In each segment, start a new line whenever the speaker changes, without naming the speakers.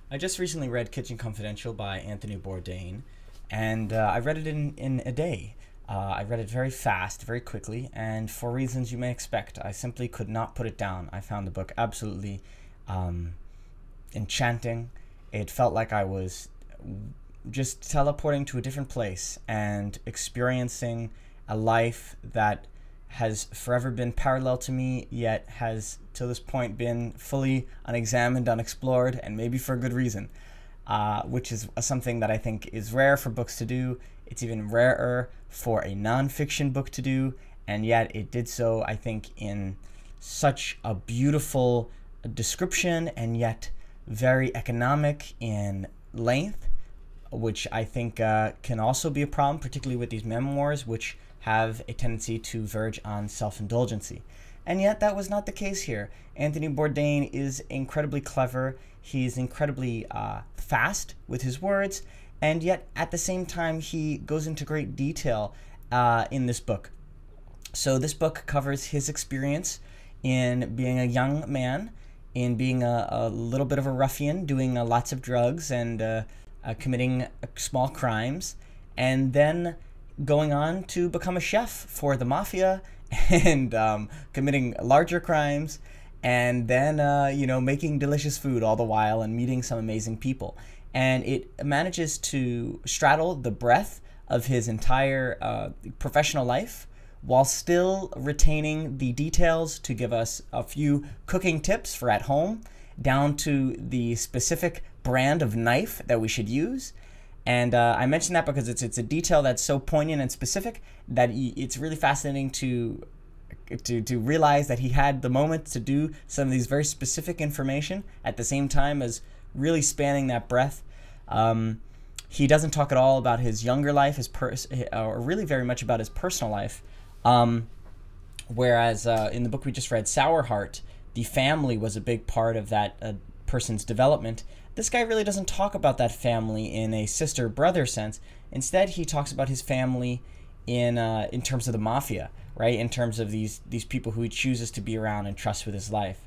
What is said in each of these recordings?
I just recently read Kitchen Confidential by Anthony Bourdain, and I read it in a day. I read it very fast, very quickly, and for reasons you may expect, I simply could not put it down. I found the book absolutely um, enchanting. It felt like I was just teleporting to a different place and experiencing a life that has forever been parallel to me, yet has to this point been fully unexamined, unexplored, and maybe for a good reason, which is something that I think is rare for books to do. It's even rarer for a nonfiction book to do, and yet it did so, I think, in such a beautiful description and yet very economic in length, which I think can also be a problem, particularly with these memoirs, which have a tendency to verge on self-indulgency. And yet that was not the case here. Anthony Bourdain is incredibly clever. He's incredibly fast with his words, and yet at the same time he goes into great detail in this book. So this book covers his experience in being a young man, in being a little bit of a ruffian, doing lots of drugs and committing small crimes, and then going on to become a chef for the mafia and committing larger crimes, and then making delicious food all the while and meeting some amazing people. And it manages to straddle the breadth of his entire professional life while still retaining the details to give us a few cooking tips for at home, down to the specific brand of knife that we should use. And I mention that because it's a detail that's so poignant and specific that it's really fascinating to realize that he had the moment to do some of these very specific information at the same time as really spanning that breadth. He doesn't talk at all about his younger life, or really very much about his personal life. Whereas in the book we just read, Sour Heart, the family was a big part of that person's development. This guy really doesn't talk about that family in a sister-brother sense. Instead, he talks about his family in terms of the mafia, right? In terms of these people who he chooses to be around and trust with his life.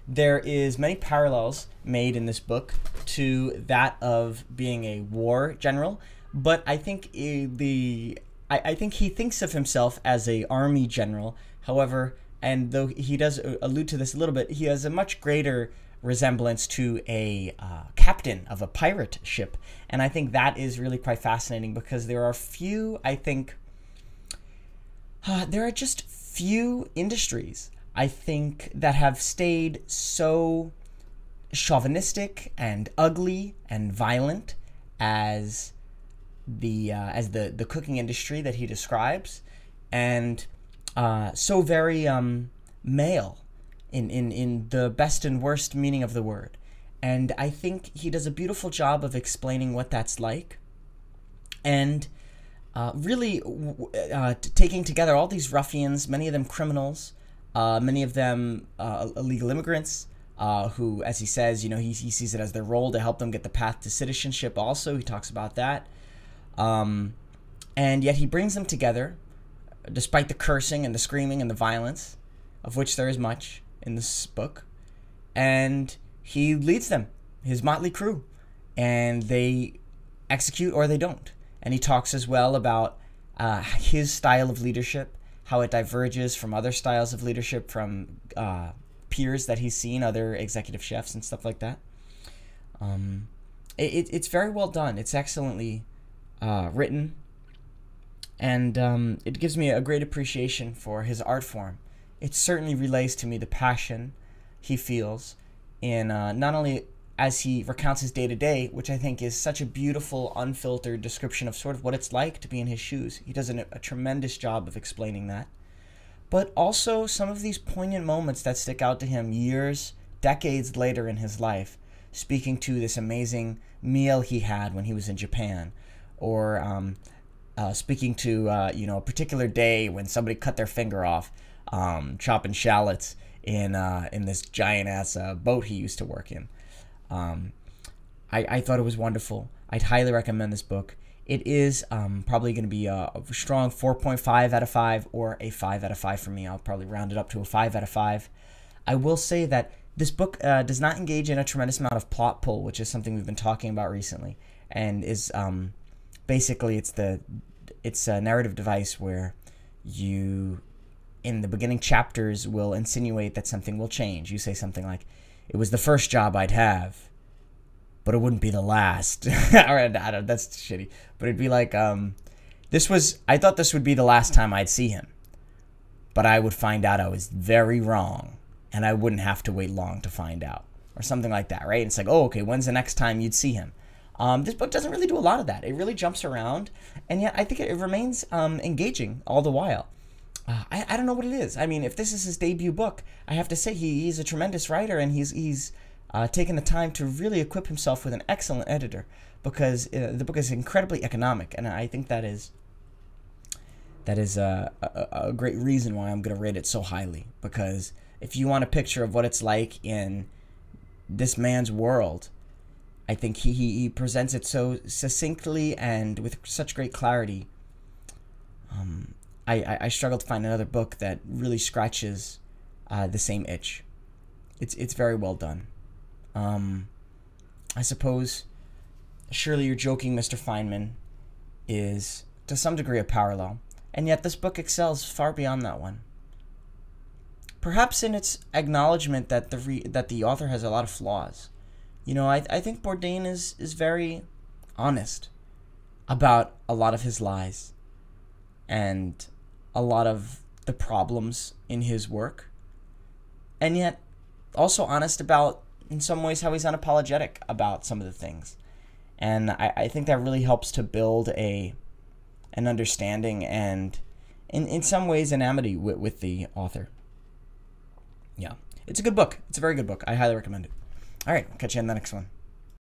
There is many parallels made in this book to that of being a war general, but I think I think he thinks of himself as a army general. However, and though he does allude to this a little bit, he has a much greater resemblance to a captain of a pirate ship. And I think that is really quite fascinating because there are just few industries, I think, that have stayed so chauvinistic and ugly and violent as the cooking industry that he describes, and so very male in the best and worst meaning of the word. And I think he does a beautiful job of explaining what that's like, and really taking together all these ruffians, many of them criminals, many of them illegal immigrants, who, as he says, he sees it as their role to help them get the path to citizenship also. He talks about that. And yet he brings them together, despite the cursing and the screaming and the violence, of which there is much in this book, and he leads them, his motley crew, and they execute or they don't. And he talks as well about his style of leadership, how it diverges from other styles of leadership, from peers that he's seen, other executive chefs and stuff like that. It's very well done. It's excellently written, and it gives me a great appreciation for his art form. It certainly relays to me the passion he feels in not only as he recounts his day-to-day, which I think is such a beautiful, unfiltered description of sort of what it's like to be in his shoes. He does a tremendous job of explaining that. But also some of these poignant moments that stick out to him years, decades later in his life, speaking to this amazing meal he had when he was in Japan, or speaking to a particular day when somebody cut their finger off chopping shallots in this giant ass boat he used to work in. I thought it was wonderful. I'd highly recommend this book. It is probably going to be a strong 4.5 out of 5 or a 5 out of 5 for me. I'll probably round it up to a 5 out of 5. I will say that This book does not engage in a tremendous amount of plot pull, which is something we've been talking about recently, and is basically it's a narrative device where you, in the beginning chapters, will insinuate that something will change. You say something like, "It was the first job I'd have, but it wouldn't be the last." Or, I don't, that's shitty. But it'd be like, I thought this would be the last time I'd see him, but I would find out I was very wrong, and I wouldn't have to wait long to find out. Or something like that, right? It's like, oh, okay, when's the next time you'd see him? This book doesn't really do a lot of that. It really jumps around, and yet I think it remains engaging all the while. I don't know what it is. I mean, if this is his debut book, I have to say he's a tremendous writer, and he's taken the time to really equip himself with an excellent editor, because the book is incredibly economic, and I think that is a great reason why I'm going to rate it so highly. Because if you want a picture of what it's like in this man's world, I think he presents it so succinctly and with such great clarity. I struggle to find another book that really scratches the same itch. It's very well done. I suppose Surely You're Joking, Mr. Feynman is to some degree a parallel, and yet this book excels far beyond that one. Perhaps in its acknowledgement that the author has a lot of flaws. You know, I think Bourdain is very honest about a lot of his lies and a lot of the problems in his work, and yet also honest about, in some ways, how he's unapologetic about some of the things. And I think that really helps to build an understanding and, in some ways, an amity with the author. Yeah, it's a good book. It's a very good book. I highly recommend it. All right, catch you in the next one.